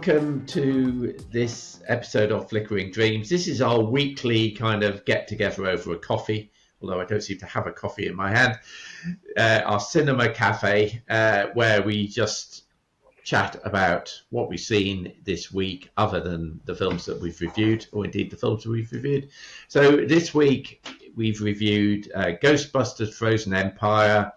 welcome to this episode of Flickering Dreams. This is our weekly kind of get-together over a coffee, although I don't seem to have a coffee in my hand. Our cinema cafe, where we just chat about what we've seen this week, other than the films that we've reviewed, or indeed the films that we've reviewed. So this week we've reviewed Ghostbusters Frozen Empire,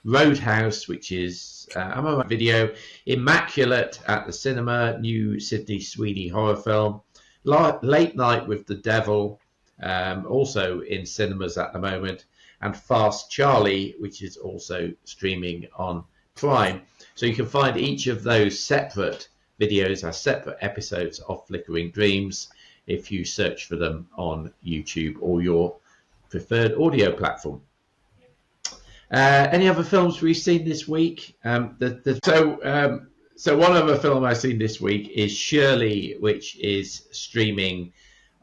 Roadhouse, which is a video, Immaculate at the Cinema, new Sydney Sweeney horror film, Late Night with the Devil, also in cinemas at the moment, and Fast Charlie, which is also streaming on Prime. So you can find each of those separate videos as separate episodes of Flickering Dreams if you search for them on YouTube or your preferred audio platform. Any other films we've seen this week? So one other film I've seen this week is Shirley, which is streaming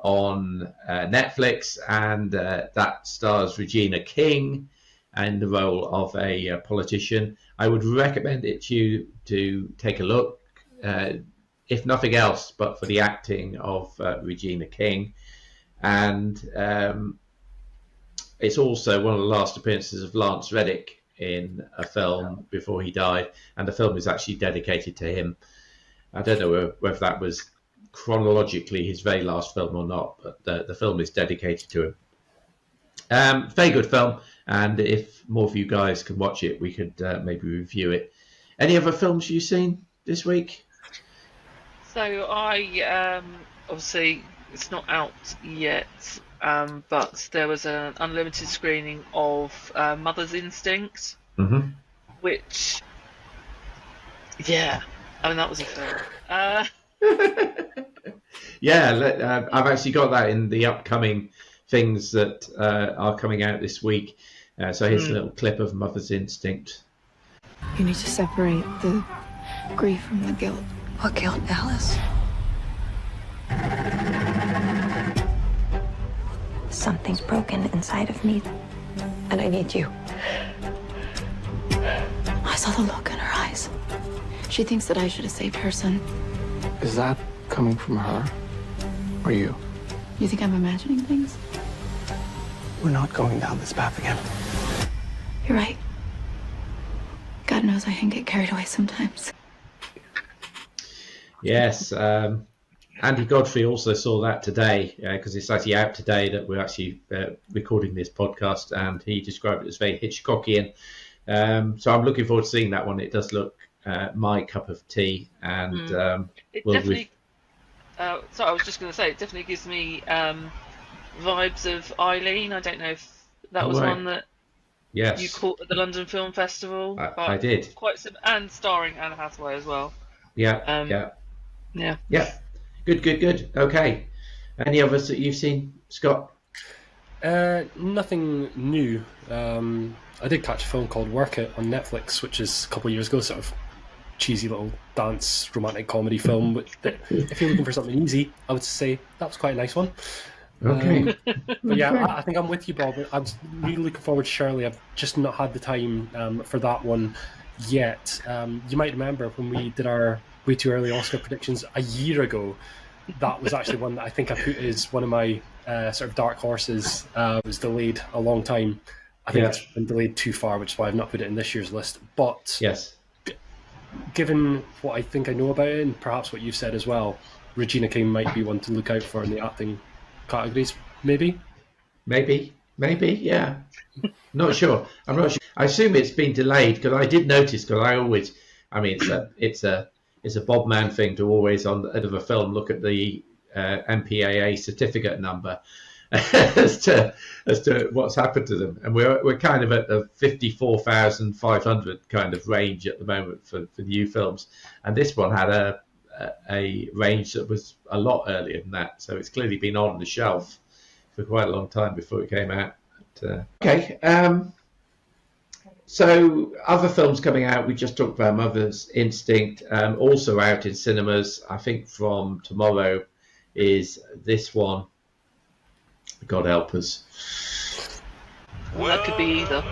on Netflix, and that stars Regina King in the role of a politician. I would recommend it to you to take a look, if nothing else, but for the acting of Regina King. And it's also one of the last appearances of Lance Reddick in a film before he died, and the film is actually dedicated to him. I don't know whether that was chronologically his very last film or not, but the film is dedicated to him. Very good film, and if more of you guys can watch it, we could maybe review it. Any other films you've seen this week? So I obviously it's not out yet, but there was an unlimited screening of Mother's Instinct, which, yeah, I mean that was a film. Yeah, I've actually got that in the upcoming things that are coming out this week. So here's a little clip of Mother's Instinct. You need to separate the grief from the guilt. What guilt, Alice? Something's broken inside of me, and I need you. I saw the look in her eyes. She thinks that I should have saved her son. Is that coming from her or you? You think I'm imagining things? We're not going down this path again. You're right. God knows I can get carried away sometimes. Yes, Andy Godfrey also saw that today, because it's actually out today that we're actually recording this podcast, and he described it as very Hitchcockian. So I'm looking forward to seeing that one. It does look my cup of tea, and it definitely. So I was just going to say, it definitely gives me vibes of Eileen. I don't know if that was one that you caught at the London Film Festival. I did. Quite and starring Anne Hathaway as well. Yeah. Good. Okay. Any others that you've seen, Scott? Nothing new. I did catch a film called Work It on Netflix, which is a couple of years ago, sort of cheesy little dance romantic comedy film. If you're looking for something easy, I would say that was quite a nice one. Okay. But yeah, I think I'm with you, Bob. I'm really looking forward to Shirley. I've just not had the time for that one yet. You might remember when we did our way too early Oscar predictions a year ago, that was actually one that I think I put as one of my sort of dark horses. Was delayed a long time. I think it's been delayed too far, which is why I've not put it in this year's list. But given what I think I know about it, and perhaps what you've said as well, Regina King might be one to look out for in the acting categories, maybe, yeah. Not sure. I'm not sure. I assume it's been delayed, because I did notice, because it's a Bob Mann thing to always, on the end of a film, look at the MPAA certificate number as to what's happened to them, and we're kind of at the 54,500 kind of range at the moment for new films, and this one had a range that was a lot earlier than that, so it's clearly been on the shelf for quite a long time before it came out. So other films coming out, we just talked about Mother's Instinct, also out in cinemas. I think from tomorrow is this one, God help us. Well, that could be either.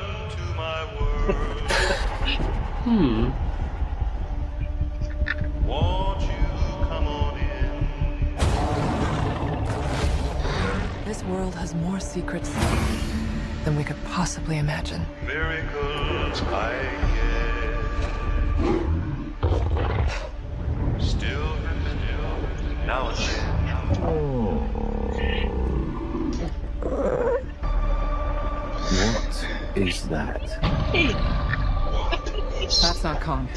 world has more secrets than we could possibly imagine. Miracles I get. Still, now and then. What is that? That's not Kong.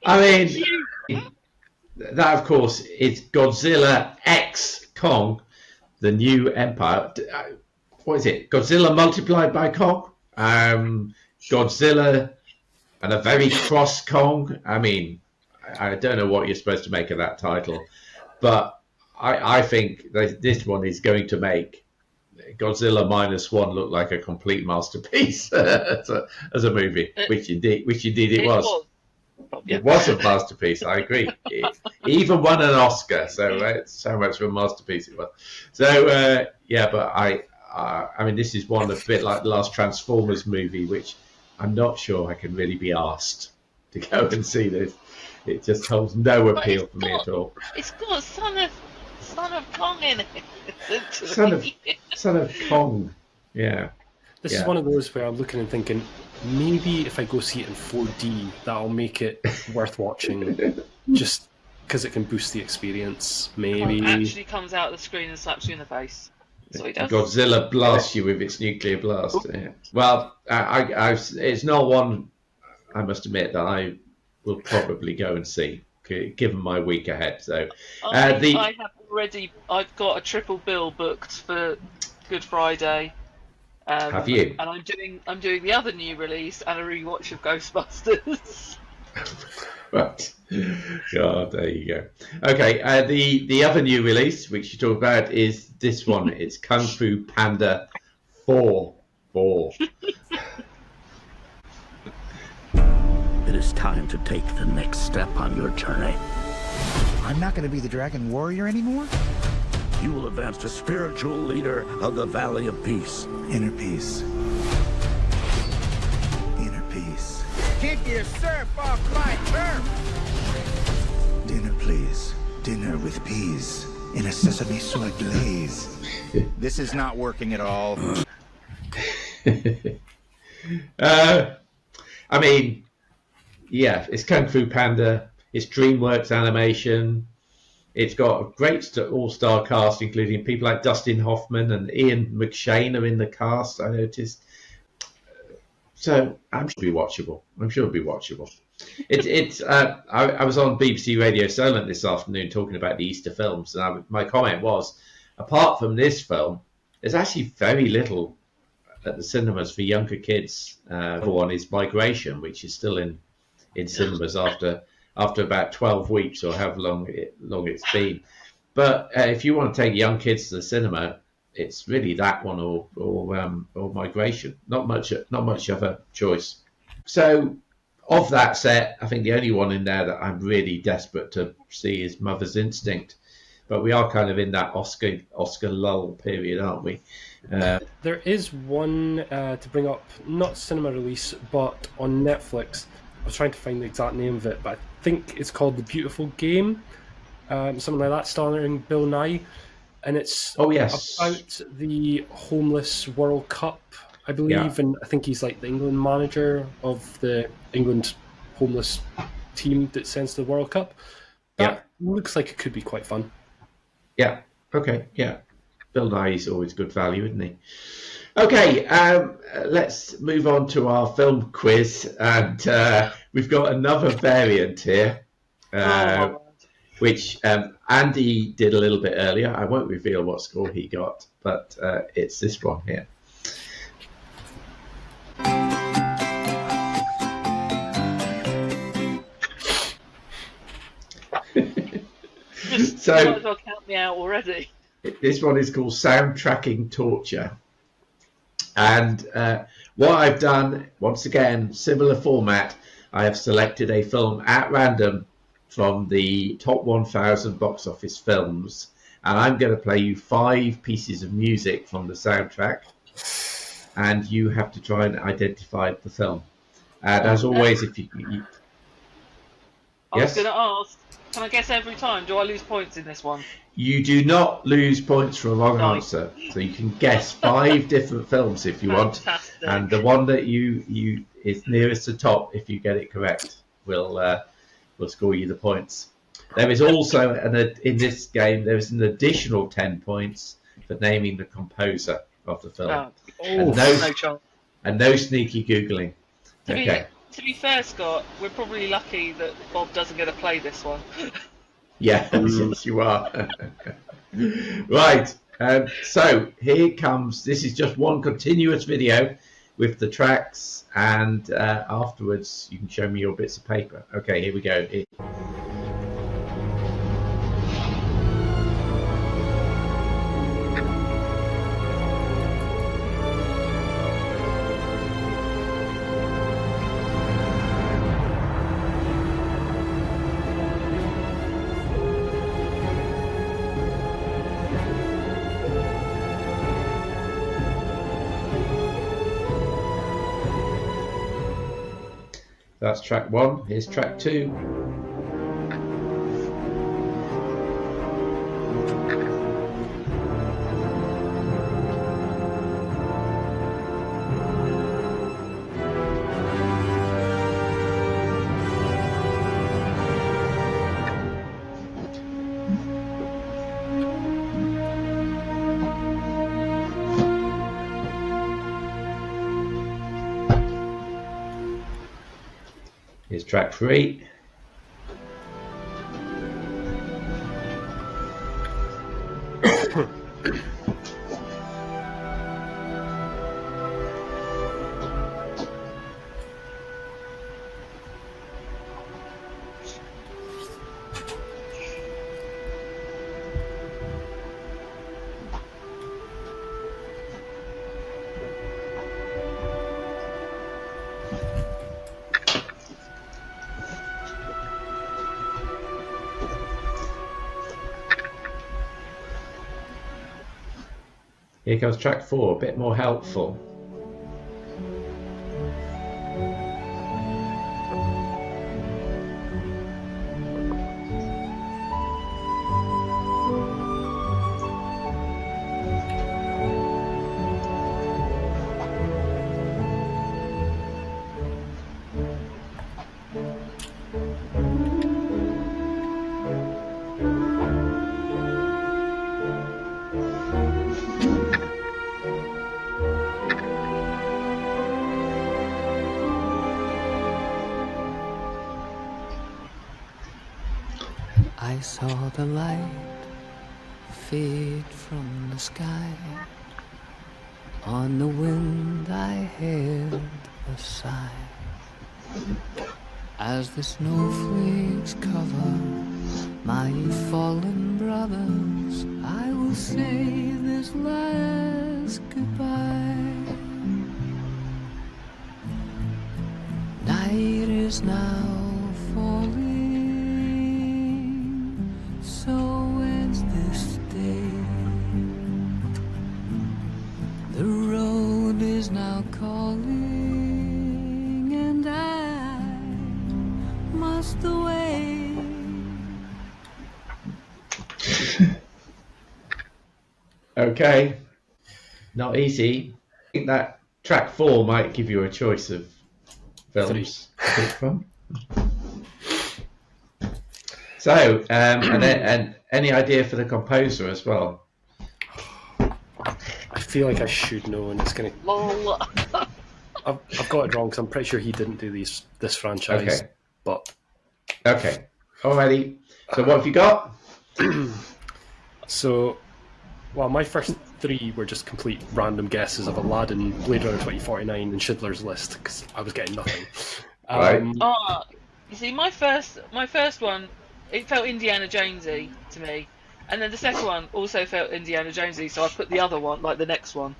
I mean, that of course is Godzilla X Kong, the new Empire. What is it? Godzilla multiplied by Kong? Godzilla and a very cross Kong? I mean, I don't know what you're supposed to make of that title, but I think this one is going to make Godzilla -1 look like a complete masterpiece as a movie, which indeed it was. It was a masterpiece. I agree. It even won an Oscar, so that's how much of a masterpiece it was. So but I mean, this is one that's a bit like the last Transformers movie, which I'm not sure I can really be asked to go and see this. It just holds no appeal for me at all. It's got Son of Kong in it. Son of Kong. Yeah. This is one of those where I'm looking and thinking, maybe if I go see it in 4D, that'll make it worth watching, just because it can boost the experience. Maybe. It actually comes out of the screen and slaps you in the face. That's what he does. Godzilla blasts you with its nuclear blast. Yeah. Well, it's not one, I must admit, that I will probably go and see, given my week ahead. So, I've got a triple bill booked for Good Friday. Have you? And I'm doing the other new release and a rewatch of Ghostbusters. Right. God, there you go. Okay, the other new release, which you talk about, is this one. It's Kung Fu Panda 4. It is time to take the next step on your journey. I'm not going to be the Dragon Warrior anymore? You will advance to spiritual leader of the Valley of Peace. Inner peace. Inner peace. Keep your surf off my turf! Dinner, please. Dinner with peas in a sesame soy glaze. This is not working at all. I mean, yeah, it's Kung Fu Panda. It's DreamWorks Animation. It's got a great all-star cast, including people like Dustin Hoffman and Ian McShane are in the cast, I noticed. So I'm sure it'll be watchable. I was on BBC Radio Solent this afternoon talking about the Easter films, and my comment was, apart from this film, there's actually very little at the cinemas for younger kids. The one is Migration, which is still in cinemas after about 12 weeks or however long it's been. But if you want to take young kids to the cinema, it's really that one or Migration. Not much of a choice. So of that set, I think the only one in there that I'm really desperate to see is Mother's Instinct. But we are kind of in that Oscar lull period, aren't we? There is one to bring up, not cinema release, but on Netflix. I was trying to find the exact name of it, but I think it's called The Beautiful Game, something like that, starring Bill Nye, and it's about the homeless World Cup, I believe, and I think he's like the England manager of the England homeless team that sends to the World Cup. That looks like it could be quite fun. Yeah. Okay. Yeah. Bill Nye is always good value, isn't he? Okay, let's move on to our film quiz, and we've got another variant here, which Andy did a little bit earlier. I won't reveal what score he got, but it's this one here. So you might as well count me out already. This one is called Soundtracking Torture. And what I've done, once again, similar format, I have selected a film at random from the top 1,000 box office films, and I'm going to play you 5 pieces of music from the soundtrack, and you have to try and identify the film. And as always, if you... I was going to ask, can I guess every time? Do I lose points in this one? You do not lose points for a wrong answer, so you can guess 5 different films if you want, and the one that you is nearest the top, if you get it correct, will score you the points. There is also in this game there is an additional 10 points for naming the composer of the film, and no sneaky googling. To be fair, Scott, we're probably lucky that Bob doesn't get to play this one. Yeah, yes, you are. Right, so here comes, this is just one continuous video with the tracks, and afterwards you can show me your bits of paper. Okay, here we go. That's track 1. Here's track 2. Here's track 3. Here comes track 4, a bit more helpful. I saw the light fade from the sky. On the wind I heard a sigh. As the snowflakes cover my fallen brothers, I will say this last goodbye. Night is now falling, so ends this day. The road is now calling, and I must away. Okay, not easy. I think that track 4 might give you a choice of films to pick from. So, and any idea for the composer as well? I feel like I should know, and it's gonna. I've got it wrong because I'm pretty sure he didn't do this franchise. Okay. But okay, alrighty. So what have you got? So, well, my first 3 were just complete random guesses of Aladdin, Blade Runner 2049, and Schindler's List because I was getting nothing. Right. You see, my first one, it felt Indiana Jonesy to me, and then the second one also felt Indiana Jonesy, so I put the other one, like the next one.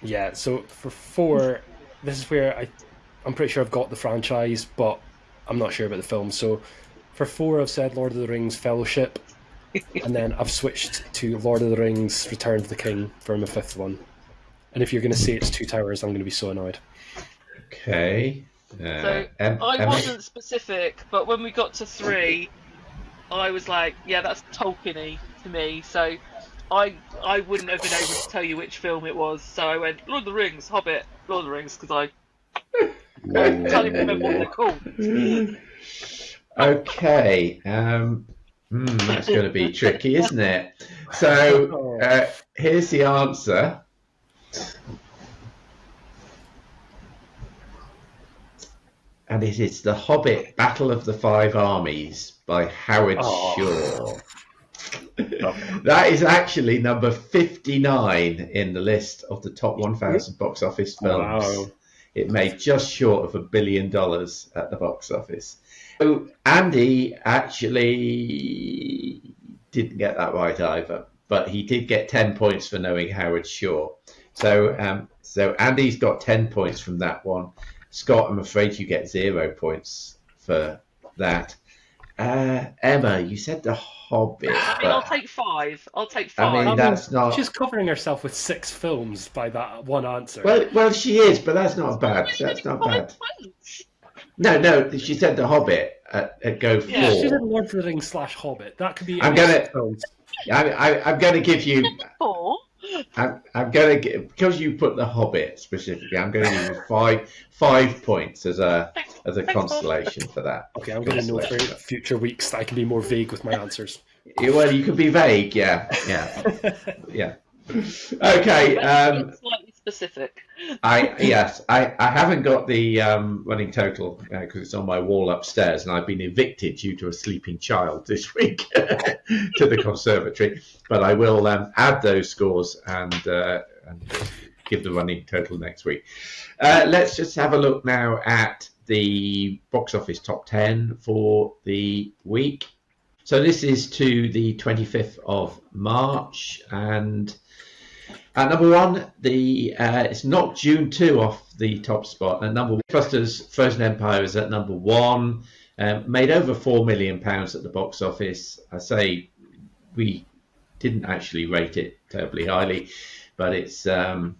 Yeah. So for 4, this is where I'm pretty sure I've got the franchise, but I'm not sure about the film. So for 4, I've said Lord of the Rings Fellowship, and then I've switched to Lord of the Rings Return of the King for my 5th one. And if you're going to say it's Two Towers, I'm going to be so annoyed. Okay. So I wasn't specific, but when we got to 3, I was like, yeah, that's Tolkien-y to me. So I wouldn't have been able to tell you which film it was. So I went Lord of the Rings, Hobbit, Lord of the Rings, because I can't even remember what they're called. Okay. That's going to be tricky, isn't it? So here's the answer. And it is The Hobbit, Battle of the Five Armies by Howard Shore. That is actually number 59 in the list of the top 1,000 box office films. Wow. It made just short of $1 billion at the box office. So Andy actually didn't get that right either, but he did get 10 points for knowing Howard Shore. So Andy's got 10 points from that one. Scott, I'm afraid you get 0 points for that. Emma, you said The Hobbit. I'll take 5. I mean, that's not... She's covering herself with 6 films by that one answer. Well, she is, but that's not bad. That's not bad. No, she said The Hobbit at Go 4. Yeah, she said Lord of the Rings / Hobbit. That could be... I'm going to give you... 4? I'm going to, because you put The Hobbit specifically, I'm going to give you five points as a consolation for that. Okay, I'm going to know for future weeks that I can be more vague with my answers. Well, you can be vague, yeah. Okay. Slightly specific. I haven't got the running total because it's on my wall upstairs, and I've been evicted due to a sleeping child this week to the conservatory. But I will add those scores and give the running total next week. Let's just have a look now at the box office top 10 for the week. So this is to the 25th of March, and at number 1, it's knocked June 2 off the top spot. And number 1, Ghostbusters Frozen Empire is at number 1. Made over £4 million at the box office. I say we didn't actually rate it terribly highly, but it's at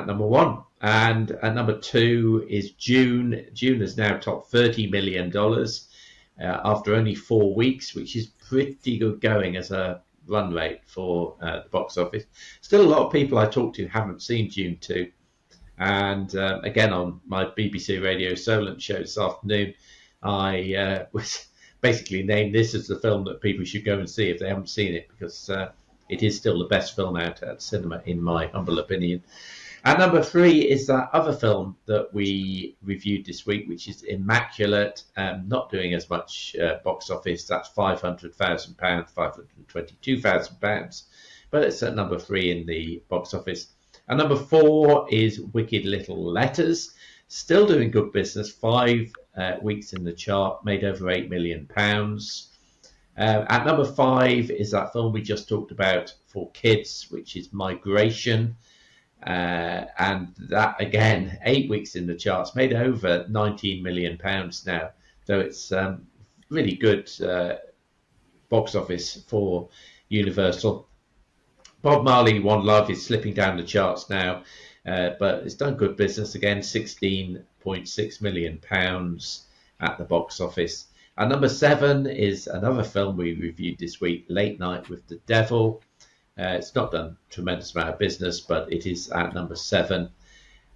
number 1. And at number 2 is June. June is now topped $30 million after only 4 weeks, which is pretty good going as a run rate for the box office. Still a lot of people I talk to haven't seen June 2. And again, on my BBC Radio Solent show this afternoon, I was basically named this as the film that people should go and see if they haven't seen it, because it is still the best film out at cinema, in my humble opinion. And number 3 is that other film that we reviewed this week, which is Immaculate, not doing as much box office. That's £500,000, £522,000, but it's at number 3 in the box office. And number 4 is Wicked Little Letters, still doing good business, 5 weeks in the chart, made over £8 million. At number 5 is that film we just talked about for kids, which is Migration. And that, again, 8 weeks in the charts, made over £19 million now. So it's really good box office for Universal. Bob Marley, One Love is slipping down the charts now, but it's done good business again, £16.6 million at the box office. And number 7 is another film we reviewed this week, Late Night with the Devil. It's not done a tremendous amount of business, but it is at number 7.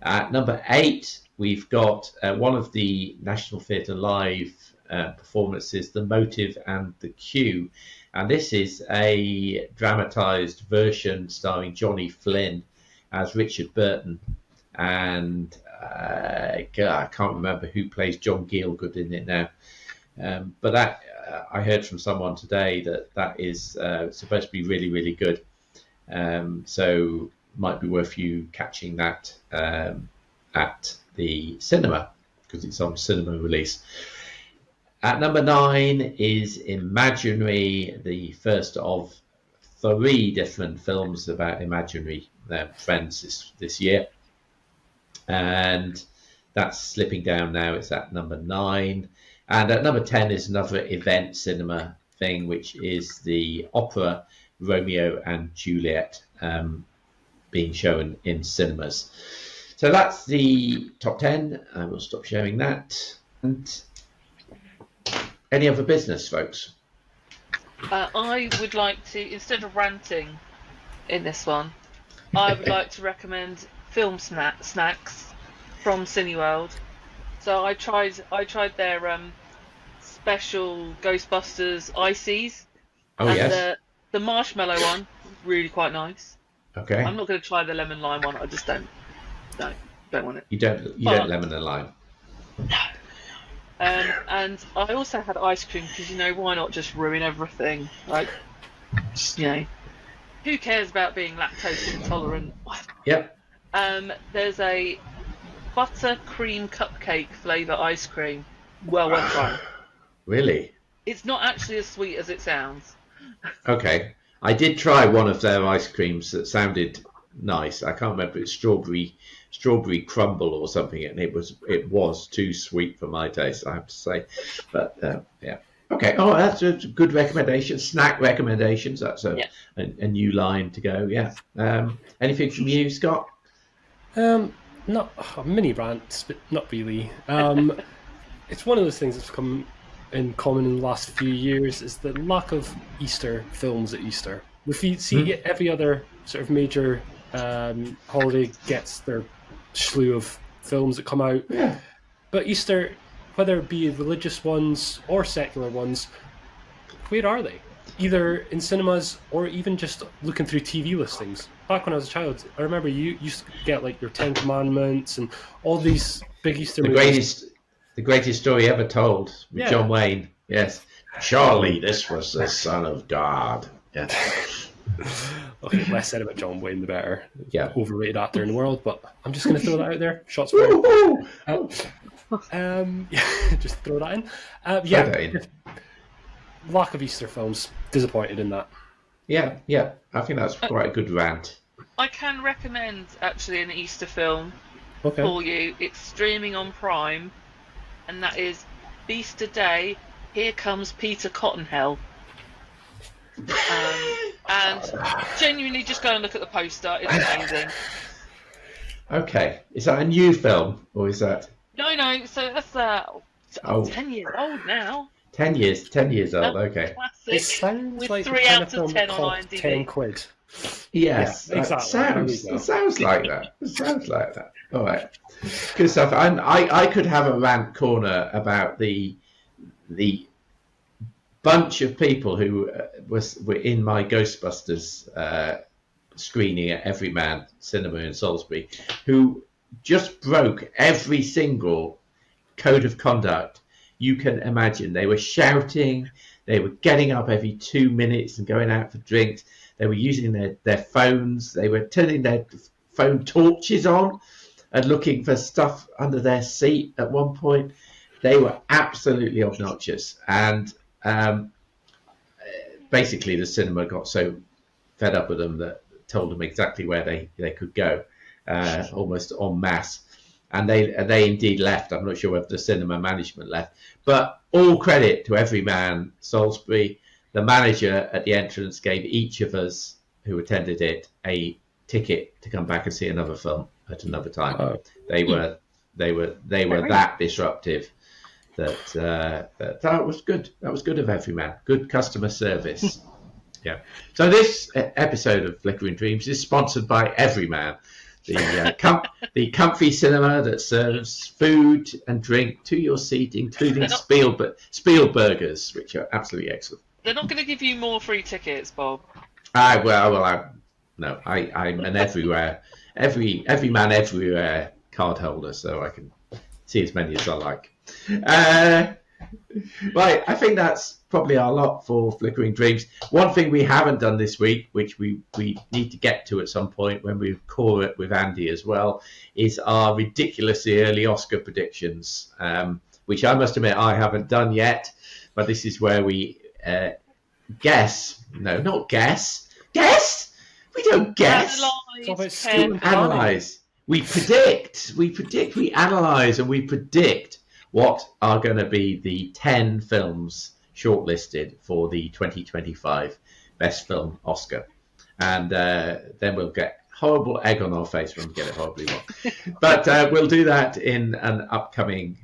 At number 8, we've got one of the National Theatre Live performances, The Motive and the Cue. And this is a dramatised version starring Johnny Flynn as Richard Burton. And I can't remember who plays John Gielgud in it now. But that I heard from someone today that is supposed to be really, really good. So might be worth you catching that at the cinema, because it's on cinema release. At number 9 is Imaginary, the first of 3 different films about imaginary friends this year. And that's slipping down now. It's at number 9. And at number 10 is another event cinema thing, which is the opera Romeo and Juliet being shown in cinemas. So that's the top 10. I will stop sharing that. And any other business, folks? I would like to, instead of ranting in this one, I would like to recommend film snacks from Cineworld. So I tried their special Ghostbusters ices. Oh, and yes. The marshmallow one was really quite nice. Okay. I'm not going to try the lemon lime one. I just don't want it. You don't lemon and lime. No. And I also had ice cream because, why not just ruin everything? Like, who cares about being lactose intolerant? Yep. There's a buttercream cupcake flavour ice cream. Well worth trying. Really? It's not actually as sweet as it sounds. Okay. I did try one of their ice creams that sounded nice. I can't remember. It's strawberry crumble or something, and it was too sweet for my taste, I have to say. But yeah. Okay. Oh, that's a good recommendation. Snack recommendations. That's a new line to go. Yeah. Anything from you, Scott? Not a mini rant, but not really. It's one of those things that's become in common in the last few years is the lack of Easter films at Easter. We see every other sort of major holiday gets their slew of films that come out. Yeah. But Easter, whether it be religious ones or secular ones, where are they? Either in cinemas or even just looking through TV listings. Back when I was a child, I remember you used to get like your Ten Commandments and all these big Easter movies. The greatest story ever told with John Wayne. Yes. Surely this was the Son of God. Yeah. Okay, less said about John Wayne, the better. Yeah. Overrated actor in the world, but I'm just going to throw that out there. Shots fired. Just throw that in. Lack of Easter films. Disappointed in that. Yeah. I think that's quite a good rant. I can recommend actually an Easter film for you. It's streaming on Prime, and that is Easter Day. Here Comes Peter Cottonhell. And genuinely, just go and look at the poster. It's amazing. Okay, is that a new film or is that? No. So that's 10 years old now. 10 years old. Okay. Classic. It sounds with like 3 out of 10 on IMDb. 10 quid. Yes, yeah, exactly. It sounds like that. It sounds like that. All right, good stuff. I could have a rant corner about the bunch of people who were in my Ghostbusters screening at Everyman Cinema in Salisbury, who just broke every single code of conduct you can imagine. They were shouting, they were getting up every 2 minutes and going out for drinks, they were using their phones, they were turning their phone torches on and looking for stuff under their seat at one point. They were absolutely obnoxious, and basically the cinema got so fed up with them that told them exactly where they could go, almost en masse. And they indeed left. I'm not sure whether the cinema management left, but all credit to Everyman Salisbury. The manager at the entrance gave each of us who attended it a ticket to come back and see another film at another time. Oh. They were that disruptive. That was good. That was good of Everyman. Good customer service. Yeah. So this episode of Flickering Dreams is sponsored by Everyman, the comfy cinema that serves food and drink to your seat, including Spielbergers, which are absolutely excellent. They're not going to give you more free tickets, Bob. I'm an everywhere card holder, so I can see as many as I like. Right, I think that's probably our lot for Flickering Dreams. One thing we haven't done this week, which we need to get to at some point when we call it with Andy as well, is our ridiculously early Oscar predictions, which I must admit I haven't done yet, but this is where we guess. No, not guess. Guess? We don't guess. Analyze. We predict. We analyze and we predict what are going to be the 10 films shortlisted for the 2025 Best Film Oscar. And then we'll get horrible egg on our face when we get it horribly wrong. But we'll do that in an upcoming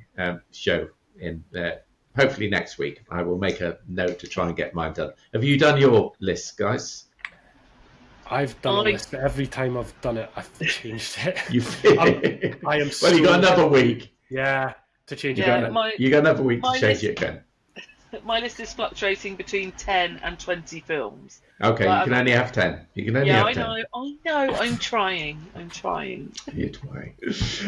show in hopefully next week. I will make a note to try and get mine done. Have you done your list, guys? I've done a list, but every time I've done it, I've changed it. I am. Well, you got another week. Yeah, to change it. You got another week to change it again. My list is fluctuating between 10 and 20 films. Okay, you can only have 10. You can only have 10. I know. I'm trying. You're trying.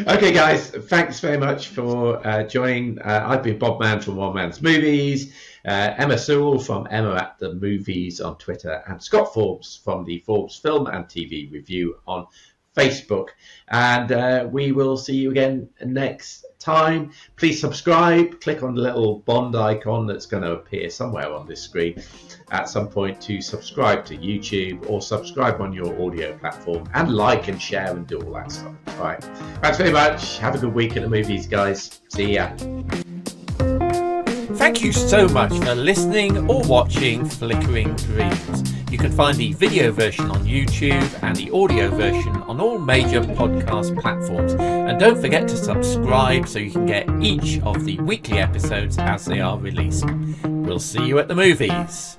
Okay, guys, thanks very much for joining. I've been Bob Mann from One Man's Movies, Emma Sewell from Emma at the Movies on Twitter, and Scott Forbes from the Forbes Film and TV Review on Facebook. And we will see you again next time. Please subscribe. Click on the little Bond icon that's going to appear somewhere on this screen at some point to subscribe to YouTube, or subscribe on your audio platform, and like and share and do all that stuff. All right. Thanks very much. Have a good week at the movies, guys. See ya. Thank you so much for listening or watching Flickering Dreams. You can find the video version on YouTube and the audio version on all major podcast platforms. And don't forget to subscribe so you can get each of the weekly episodes as they are released. We'll see you at the movies.